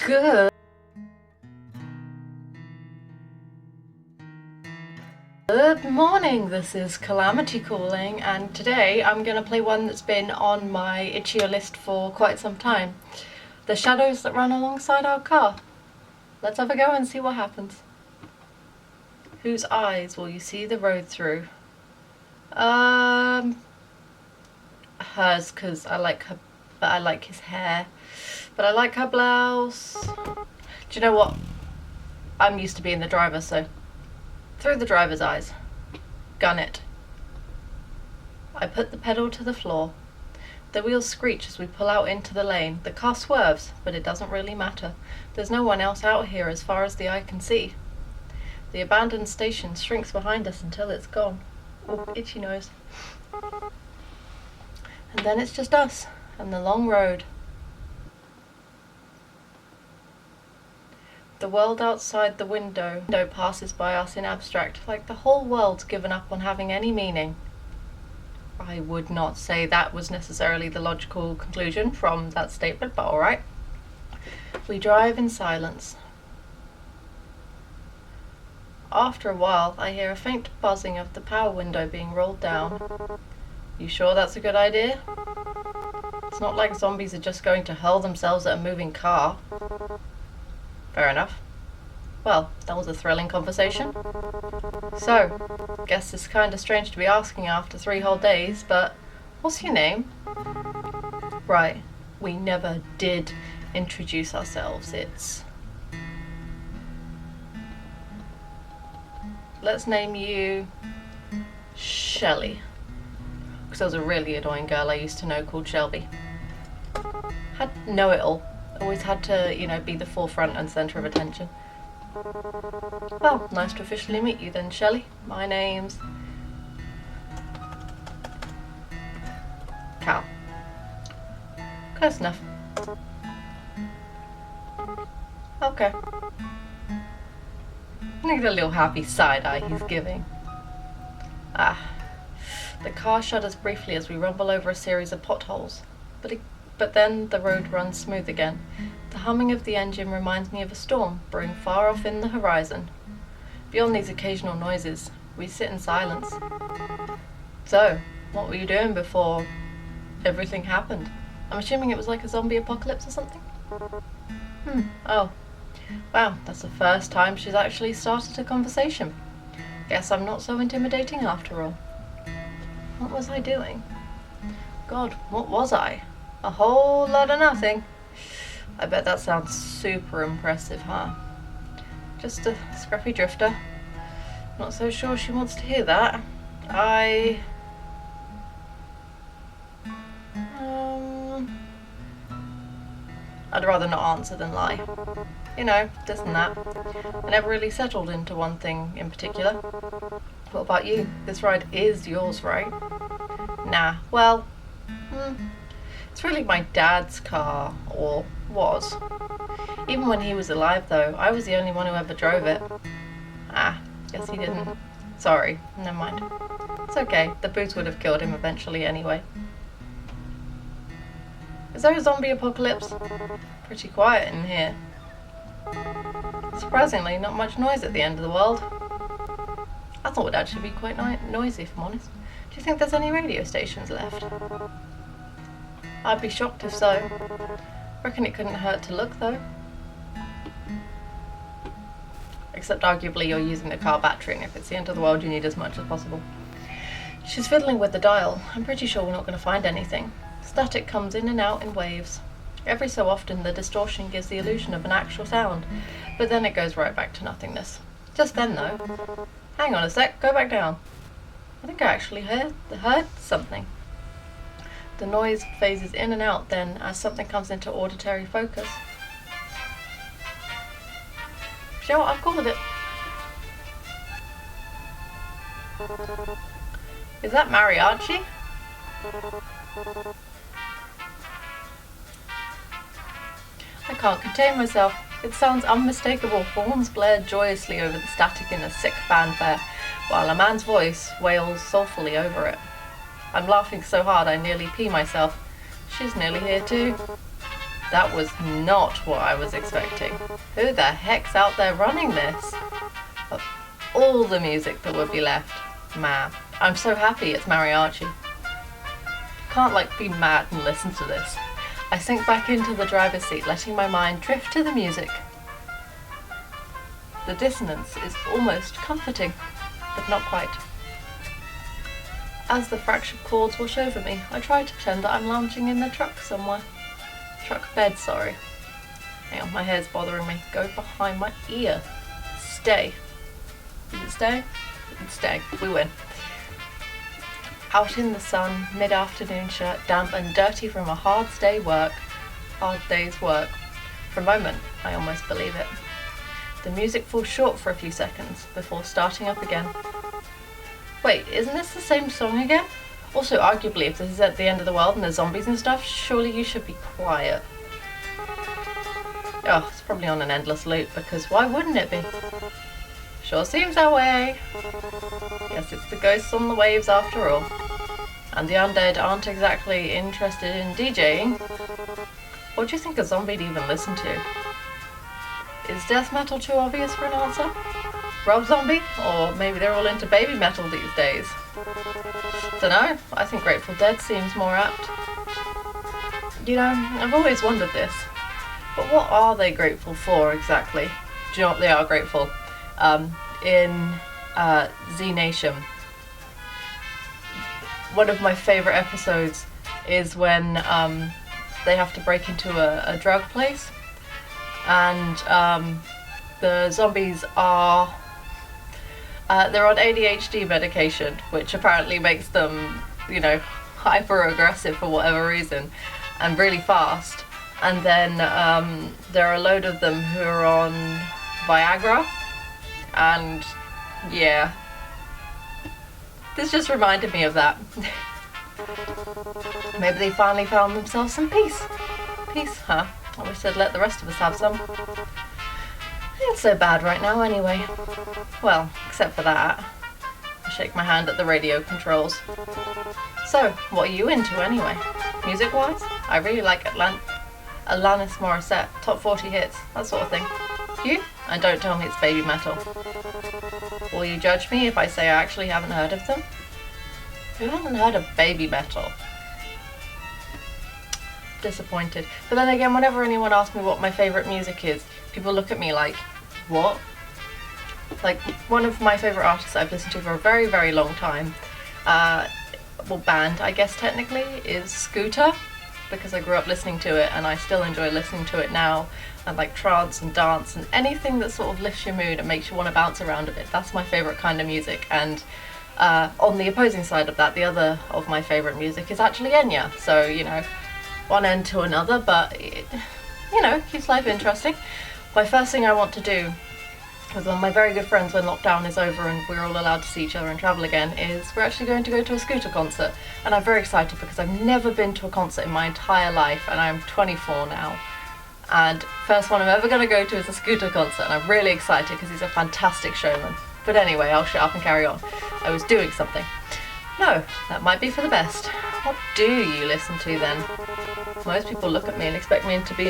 Good morning, this is Calamity calling, and today I'm going to play one that's been on my itchier list for quite some time. The shadows that run alongside our car. Let's have a go and see what happens. Whose eyes will you see the road through? Hers, because I like her, but I like his hair. But I like her blouse. Do you know what? I'm used to being the driver, so through the driver's eyes. Gun it. I put the pedal to the floor. The wheels screech as we pull out into the lane. The car swerves, but it doesn't really matter. There's no one else out here as far as the eye can see. The abandoned station shrinks behind us until it's gone. Oh, itchy nose. And then it's just us and the long road. The world outside the window passes by us in abstract, like the whole world's given up on having any meaning. I would not say that was necessarily the logical conclusion from that statement, but alright. We drive in silence. After a while, I hear a faint buzzing of the power window being rolled down. You sure that's a good idea? It's not like zombies are just going to hurl themselves at a moving car. Fair enough. Well, that was a thrilling conversation. So, guess it's kinda strange to be asking after 3 whole days, but what's your name? Right, we never did introduce ourselves. Let's name you Shelley. Because there was a really annoying girl I used to know called Shelby. Had know-it-all. Always had to, be the forefront and centre of attention. Well, nice to officially meet you then, Shelley. My name's Cal. Close enough. Okay. Look at the little happy side eye he's giving. The car shudders briefly as we rumble over a series of potholes, but then the road runs smooth again. The humming of the engine reminds me of a storm brewing far off in the horizon. Beyond these occasional noises, we sit in silence. So, what were you doing before everything happened? I'm assuming it was like a zombie apocalypse or something? Oh. Wow, that's the first time she's actually started a conversation. Guess I'm not so intimidating after all. What was I doing? God, what was I? A whole lot of nothing. I bet that sounds super impressive, huh? Just a scruffy drifter. Not so sure she wants to hear that. I'd rather not answer than lie. This and that. I never really settled into one thing in particular. What about you? This ride is yours, right? Nah, well, it's really my dad's car, or was. Even when he was alive, though, I was the only one who ever drove it. Guess he didn't. Sorry, never mind. It's okay, the booze would have killed him eventually anyway. Is there a zombie apocalypse? Pretty quiet in here. Surprisingly, not much noise at the end of the world. I thought it would actually be quite noisy, if I'm honest. Do you think there's any radio stations left? I'd be shocked if so. Reckon it couldn't hurt to look, though. Except arguably you're using the car battery, and if it's the end of the world you need as much as possible. She's fiddling with the dial. I'm pretty sure we're not going to find anything. Static comes in and out in waves. Every so often the distortion gives the illusion of an actual sound, but then it goes right back to nothingness. Just then, though. Hang on a sec, go back down. I think I actually heard something. The noise phases in and out then as something comes into auditory focus. You know what, I've called it. Is that mariachi? I can't contain myself. It sounds unmistakable. Horns blare joyously over the static in a sick fanfare, while a man's voice wails soulfully over it. I'm laughing so hard I nearly pee myself. She's nearly here too. That was not what I was expecting. Who the heck's out there running this? Of all the music that would be left, man, I'm so happy it's mariachi. Can't be mad and listen to this. I sink back into the driver's seat, letting my mind drift to the music. The dissonance is almost comforting, but not quite. As the fractured chords wash over me, I try to pretend that I'm lounging in the truck somewhere. Truck bed, sorry. Hang on, my hair's bothering me. Go behind my ear. Stay. Did it stay? It stay. We win. Out in the sun, mid-afternoon shirt, damp and dirty from a hard day's work. For a moment, I almost believe it. The music falls short for a few seconds before starting up again. Wait, isn't this the same song again? Also, arguably, if this is at the end of the world and there's zombies and stuff, surely you should be quiet. Oh, it's probably on an endless loop, because why wouldn't it be? Sure seems that way. Guess it's the ghosts on the waves after all. And the undead aren't exactly interested in DJing. What do you think a zombie'd even listen to? Is death metal too obvious for an answer? Rob Zombie? Or maybe they're all into baby metal these days? Dunno, I think Grateful Dead seems more apt. You know, I've always wondered this. But what are they grateful for exactly? Do you know what they are grateful? In Z Nation, one of my favourite episodes is when they have to break into a drug place, and the zombies are they're on ADHD medication, which apparently makes them, hyper aggressive for whatever reason, and really fast. And then there are a load of them who are on Viagra, and yeah, this just reminded me of that. Maybe they finally found themselves some peace. Peace, huh? I wish they'd let the rest of us have some. Ain't so bad right now anyway. Well, except for that. I shake my hand at the radio controls. So, what are you into anyway? Music-wise? I really like Alanis Morissette, top 40 hits, that sort of thing. You? And don't tell me it's baby metal. Will you judge me if I say I actually haven't heard of them? Who hasn't heard of baby metal? Disappointed. But then again, whenever anyone asks me what my favourite music is, people look at me like, what? Like, one of my favourite artists I've listened to for a very, very long time, band, I guess technically, is Scooter, because I grew up listening to it and I still enjoy listening to it now, and like trance and dance and anything that sort of lifts your mood and makes you want to bounce around a bit. That's my favourite kind of music. And on the opposing side of that, the other of my favourite music is actually Enya. So, one end to another, but it, keeps life interesting. My first thing I want to do with one of my very good friends when lockdown is over and we're all allowed to see each other and travel again is we're actually going to go to a Scooter concert. And I'm very excited because I've never been to a concert in my entire life, and I'm 24 now. And first one I'm ever going to go to is a Scooter concert, and I'm really excited because he's a fantastic showman. But anyway, I'll shut up and carry on. I was doing something. No, that might be for the best. What do you listen to then? Most people look at me and expect me to be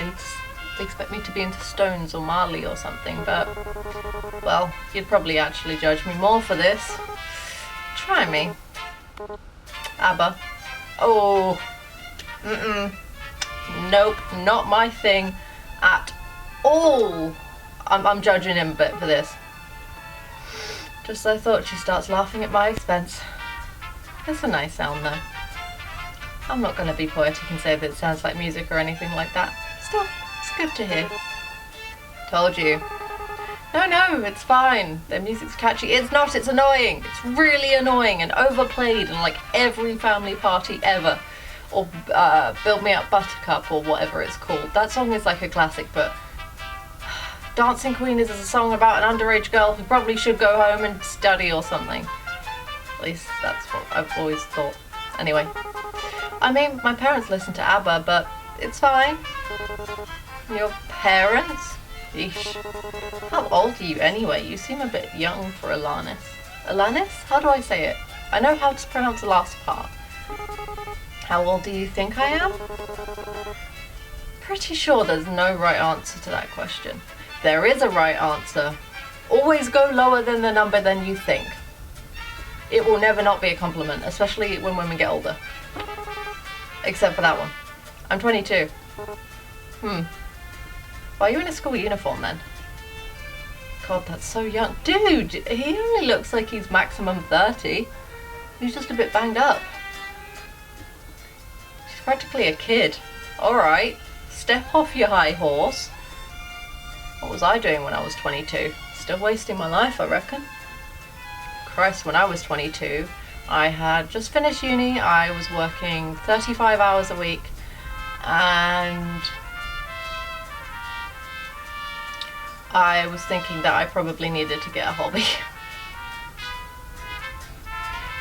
into Stones or Marley or something, but, well, you'd probably actually judge me more for this. Try me. ABBA. Oh. Nope, not my thing at all. I'm judging him a bit for this. Just as I thought, she starts laughing at my expense. It's a nice sound though. I'm not going to be poetic and say that it sounds like music or anything like that. Still, it's good to hear. Told you. No, it's fine. Their music's catchy. It's not, it's annoying. It's really annoying and overplayed in like every family party ever. Or Build Me Up Buttercup or whatever it's called. That song is like a classic, but Dancing Queen is a song about an underage girl who probably should go home and study or something. At least that's what I've always thought. Anyway, I mean, my parents listen to ABBA, but it's fine. Your parents? Eesh. How old are you anyway? You seem a bit young for Alanis. Alanis? How do I say it? I know how to pronounce the last part. How old do you think I am? pretty sure there's no right answer to that question. There is a right answer. Always go lower than the number than you think. It will never not be a compliment, especially when women get older. Except for that one. I'm 22. Why are you in a school uniform then? God, that's so young. Dude, he only looks like he's maximum 30. He's just a bit banged up. She's practically a kid. Alright, step off your high horse. What was I doing when I was 22? Still wasting my life, I reckon. Christ, when I was 22, I had just finished uni. I was working 35 hours a week, and I was thinking that I probably needed to get a hobby.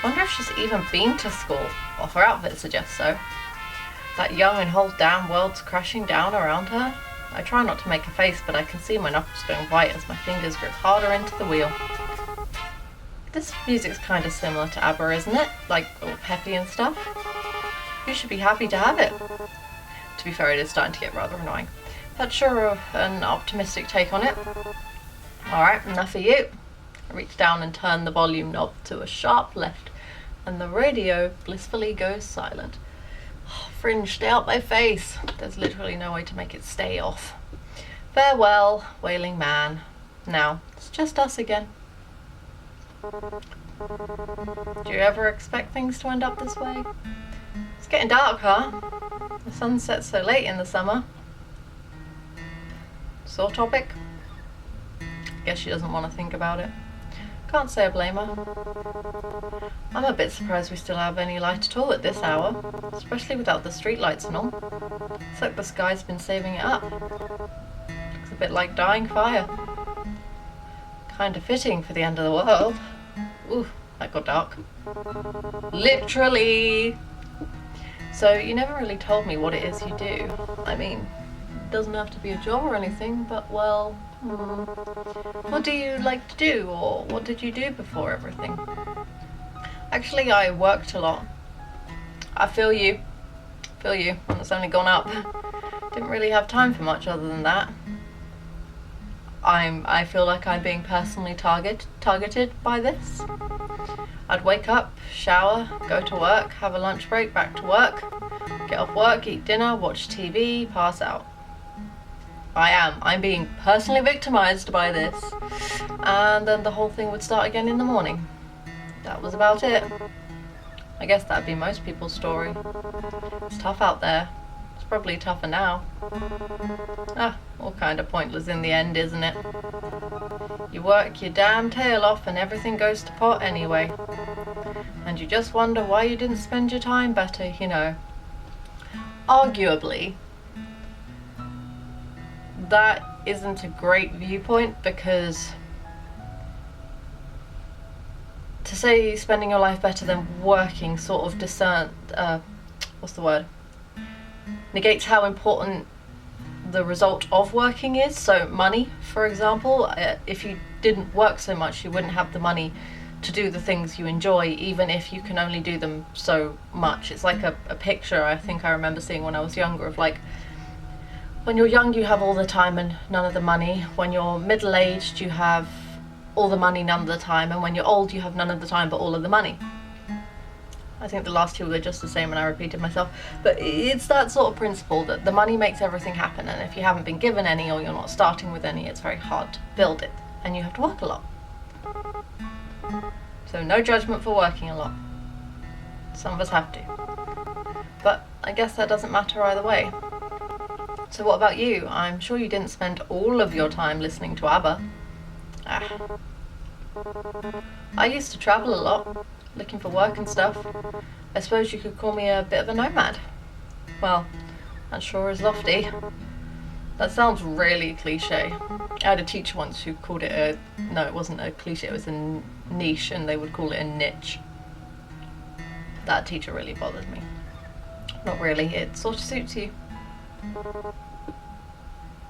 Wonder if she's even been to school. Well, her outfit suggests so. That young and whole damn world's crashing down around her. I try not to make a face, but I can see my knuckles going white as my fingers grip harder into the wheel. This music's kind of similar to ABBA, isn't it? Like, all peppy and stuff. You should be happy to have it. To be fair, it is starting to get rather annoying. That's sure an optimistic take on it. Alright, enough of you. I reach down and turn the volume knob to a sharp left, and the radio blissfully goes silent. Oh, fringe, stay out my face. There's literally no way to make it stay off. Farewell, wailing man. Now, it's just us again. Do you ever expect things to end up this way? It's getting dark, huh? The sun sets so late in the summer. Sore topic? Guess she doesn't want to think about it. Can't say I blame her. I'm a bit surprised we still have any light at all at this hour, especially without the street lights and all. It's like the sky's been saving it up. Looks a bit like dying fire. Kinda fitting for the end of the world. Ooh, that got dark. Literally! So, you never really told me what it is you do. I mean, it doesn't have to be a job or anything, but well, what do you like to do, or what did you do before everything? Actually, I worked a lot. I feel you, and it's only gone up. Didn't really have time for much other than that. I feel like I'm being personally targeted by this. I'd wake up, shower, go to work, have a lunch break, back to work, get off work, eat dinner, watch TV, pass out. I'm being personally victimized by this. And then the whole thing would start again in the morning. That was about it. I guess that'd be most people's story. It's tough out there. It's probably tougher now. All kind of pointless in the end, isn't it? You work your damn tail off and everything goes to pot anyway. And you just wonder why you didn't spend your time better, you know. Arguably, that isn't a great viewpoint, because to say spending your life better than working sort of negates how important the result of working is. So money, for example, if you didn't work so much, you wouldn't have the money to do the things you enjoy, even if you can only do them so much. It's like a picture I think I remember seeing when I was younger of like, when you're young you have all the time and none of the money. When you're middle-aged you have all the money, none of the time, and when you're old you have none of the time but all of the money. I think the last two were just the same and I repeated myself, but it's that sort of principle that the money makes everything happen, and if you haven't been given any or you're not starting with any, it's very hard to build it and you have to work a lot. So no judgment for working a lot. Some of us have to. But I guess that doesn't matter either way. So what about you? I'm sure you didn't spend all of your time listening to ABBA. I used to travel a lot, looking for work and stuff. I suppose you could call me a bit of a nomad. Well, that sure is lofty. That sounds really cliche. I had a teacher once who called it no, it wasn't a cliche, it was a niche, and they would call it a niche. That teacher really bothered me. Not really, it sort of suits you.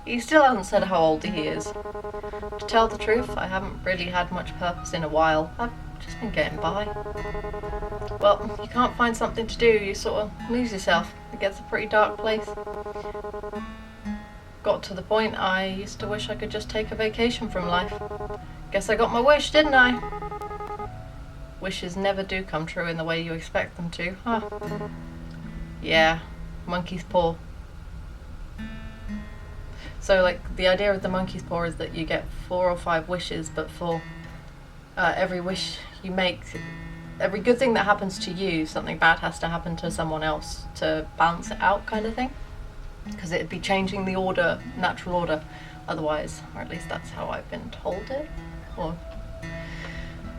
He still hasn't said how old he is. To tell the truth, I haven't really had much purpose in a while. I've just been getting by. Well, you can't find something to do, you sort of lose yourself. It gets a pretty dark place. Got to the point I used to wish I could just take a vacation from life. Guess I got my wish, didn't I? Wishes never do come true in the way you expect them to, huh? Yeah, monkey's paw. So, like, the idea of the monkey's paw is that you get 4 or 5 wishes, but for every wish you make, every good thing that happens to you, something bad has to happen to someone else to balance it out, kind of thing. Because it'd be changing the order, natural order, otherwise, or at least that's how I've been told it. Or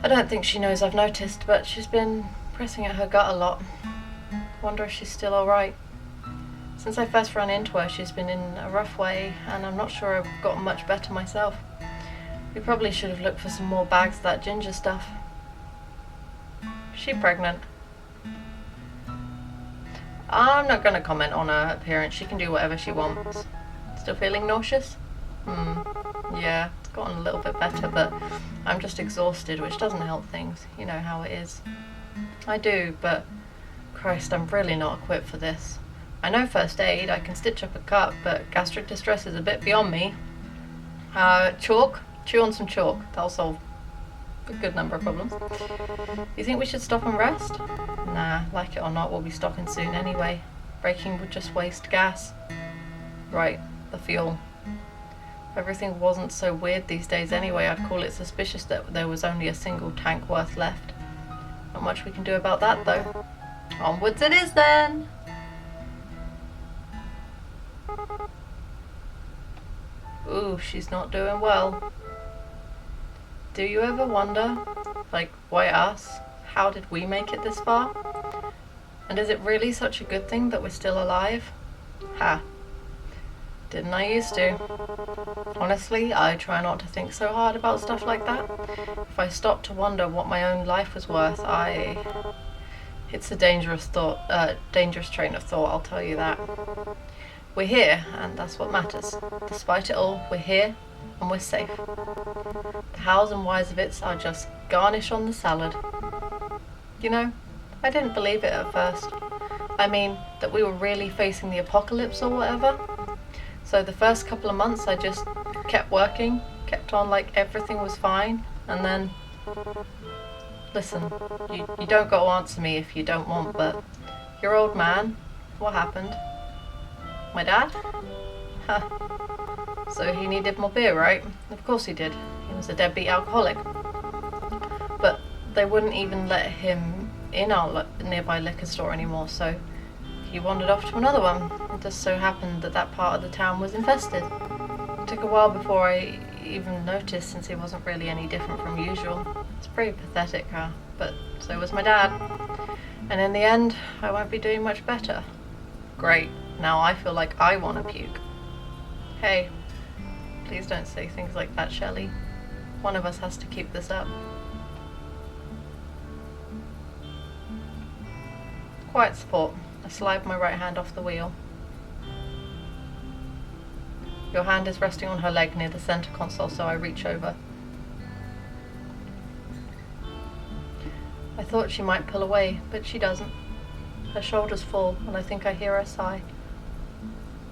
I don't think she knows I've noticed, but she's been pressing at her gut a lot. Wonder if she's still alright. Since I first ran into her, she's been in a rough way, and I'm not sure I've gotten much better myself. We probably should have looked for some more bags of that ginger stuff. Is she pregnant? I'm not going to comment on her appearance. She can do whatever she wants. Still feeling nauseous? Yeah, it's gotten a little bit better, but I'm just exhausted, which doesn't help things. You know how it is. I do, but Christ, I'm really not equipped for this. I know first aid, I can stitch up a cut, but gastric distress is a bit beyond me. Chalk? Chew on some chalk. That'll solve a good number of problems. You think we should stop and rest? Nah, like it or not, we'll be stopping soon anyway. Braking would just waste gas. Right, the fuel. If everything wasn't so weird these days anyway, I'd call it suspicious that there was only a single tank worth left. Not much we can do about that though. Onwards it is then! Ooh, she's not doing well. Do you ever wonder, like, why us? How did we make it this far? And is it really such a good thing that we're still alive? Ha. Didn't I used to? Honestly, I try not to think so hard about stuff like that. If I stop to wonder what my own life was worth, it's a dangerous train of thought, I'll tell you that. We're here, and that's what matters. Despite it all, we're here, and we're safe. The hows and whys of it are just garnish on the salad. You know, I didn't believe it at first. I mean, that we were really facing the apocalypse or whatever. So the first couple of months I just kept working, kept on like everything was fine, and then... Listen, you don't got to answer me if you don't want, but your old man, what happened? My dad? Huh. So he needed more beer, right? Of course he did. He was a deadbeat alcoholic. But they wouldn't even let him in our nearby liquor store anymore, so he wandered off to another one. It just so happened that that part of the town was infested. It took a while before I even noticed, since he wasn't really any different from usual. It's pretty pathetic, huh? But so was my dad. And in the end, I won't be doing much better. Great. Now I feel like I want to puke. Hey, please don't say things like that, Shelley. One of us has to keep this up. Quiet sport. I slide my right hand off the wheel. Your hand is resting on her leg near the center console, so I reach over. I thought she might pull away, but she doesn't. Her shoulders fall, and I think I hear her sigh.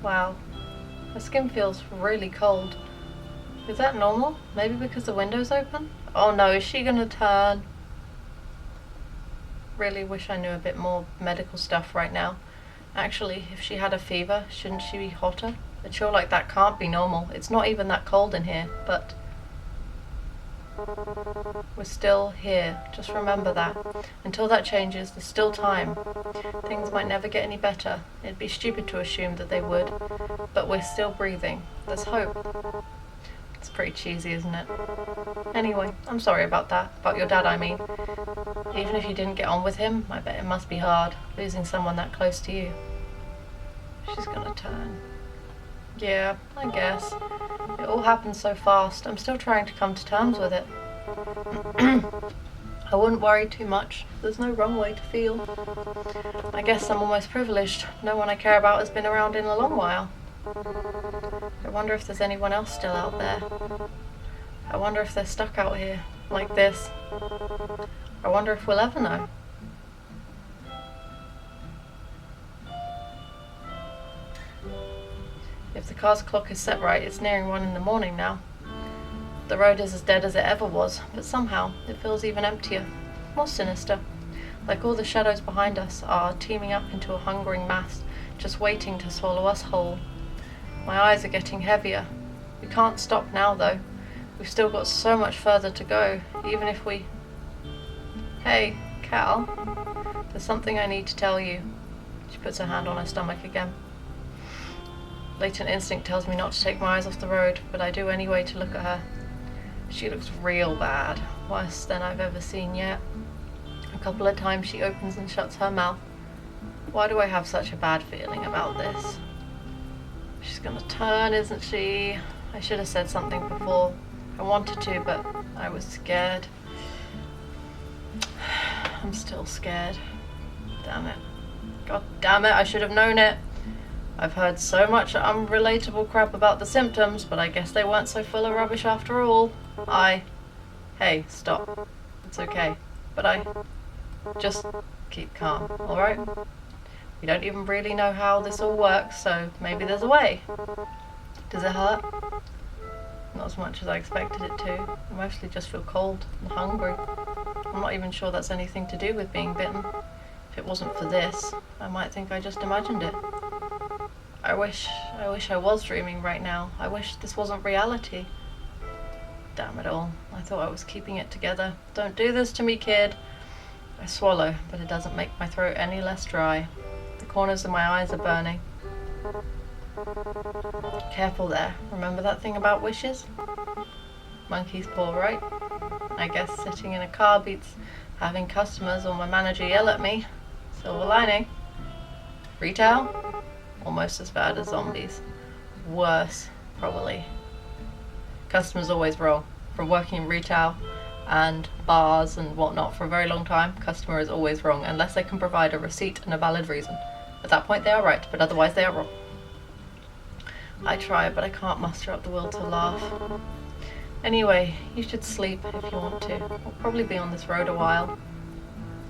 Wow, her skin feels really cold. Is that normal? Maybe because the window's open? Oh no, is she gonna turn? Really wish I knew a bit more medical stuff right now. Actually, if she had a fever, shouldn't she be hotter? A chill like that can't be normal. It's not even that cold in here, but... We're still here. Just remember that. Until that changes, there's still time. Things might never get any better. It'd be stupid to assume that they would. But we're still breathing. There's hope. It's pretty cheesy, isn't it? Anyway, I'm sorry about that. About your dad, I mean. Even if you didn't get on with him, I bet it must be hard, losing someone that close to you. She's gonna turn. Yeah, I guess. It all happened so fast. I'm still trying to come to terms with it. I wouldn't worry too much. There's no wrong way to feel. I guess I'm almost privileged. No one I care about has been around in a long while. I wonder if there's anyone else still out there. I wonder if they're stuck out here, like this. I wonder if we'll ever know. If the car's clock is set right, it's nearing 1 in the morning now. The road is as dead as it ever was, but somehow it feels even emptier, more sinister, like all the shadows behind us are teaming up into a hungering mass, just waiting to swallow us whole. My eyes are getting heavier. We can't stop now, though. We've still got so much further to go, even if we... Hey, Cal, there's something I need to tell you. She puts her hand on her stomach again. Latent instinct tells me not to take my eyes off the road, but I do anyway to look at her. She looks real bad, worse than I've ever seen yet. A couple of times she opens and shuts her mouth. Why do I have such a bad feeling about this? She's gonna turn, isn't she? I should have said something before. I wanted to, but I was scared. I'm still scared. Damn it. God damn it, I should have known it. I've heard so much unrelatable crap about the symptoms, but I guess they weren't so full of rubbish after all. Hey, stop. It's okay. But just keep calm, alright? We don't even really know how this all works, so maybe there's a way. Does it hurt? Not as much as I expected it to. I mostly just feel cold and hungry. I'm not even sure that's anything to do with being bitten. If it wasn't for this, I might think I just imagined it. I wish I was dreaming right now. I wish this wasn't reality. Damn it all. I thought I was keeping it together. Don't do this to me, kid. I swallow, but it doesn't make my throat any less dry. The corners of my eyes are burning. Careful there. Remember that thing about wishes? Monkey's paw, right? I guess sitting in a car beats having customers or my manager yell at me. Silver lining. Retail? Almost as bad as zombies. Worse, probably. Customers always wrong. From working in retail and bars and whatnot for a very long time, customer is always wrong unless they can provide a receipt and a valid reason. At that point they are right, but otherwise they are wrong. I try, but I can't muster up the will to laugh. Anyway, you should sleep if you want to. We'll probably be on this road a while.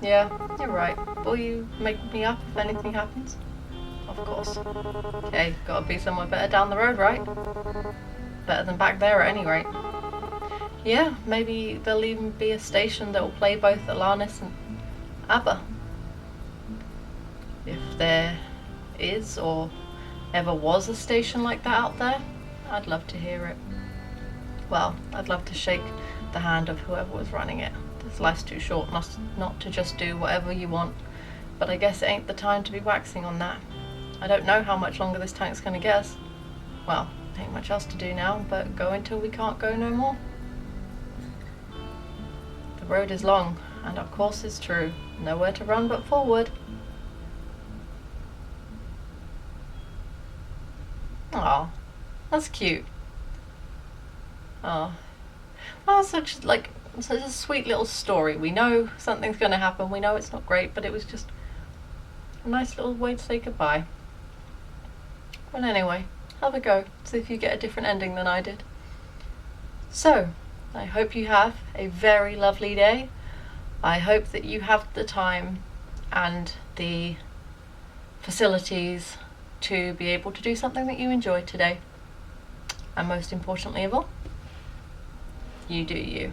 Yeah, you're right. Will you make me up if anything happens? Of course. Okay, gotta be somewhere better down the road, right? Better than back there at any rate. Yeah, maybe there'll even be a station that will play both Alanis and ABBA. If there is or ever was a station like that out there, I'd love to hear it. Well, I'd love to shake the hand of whoever was running it. This life's too short not to just do whatever you want, but I guess it ain't the time to be waxing on that. I don't know how much longer this tank's gonna get us. Well, ain't much else to do now, but go until we can't go no more. The road is long, and our course is true. Nowhere to run but forward. Aw, that's cute. Oh, well, such a sweet little story. We know something's gonna happen. We know it's not great, but it was just a nice little way to say goodbye. Well, anyway, have a go. See if you get a different ending than I did. So, I hope you have a very lovely day. I hope that you have the time and the facilities to be able to do something that you enjoy today. And most importantly of all, you do you.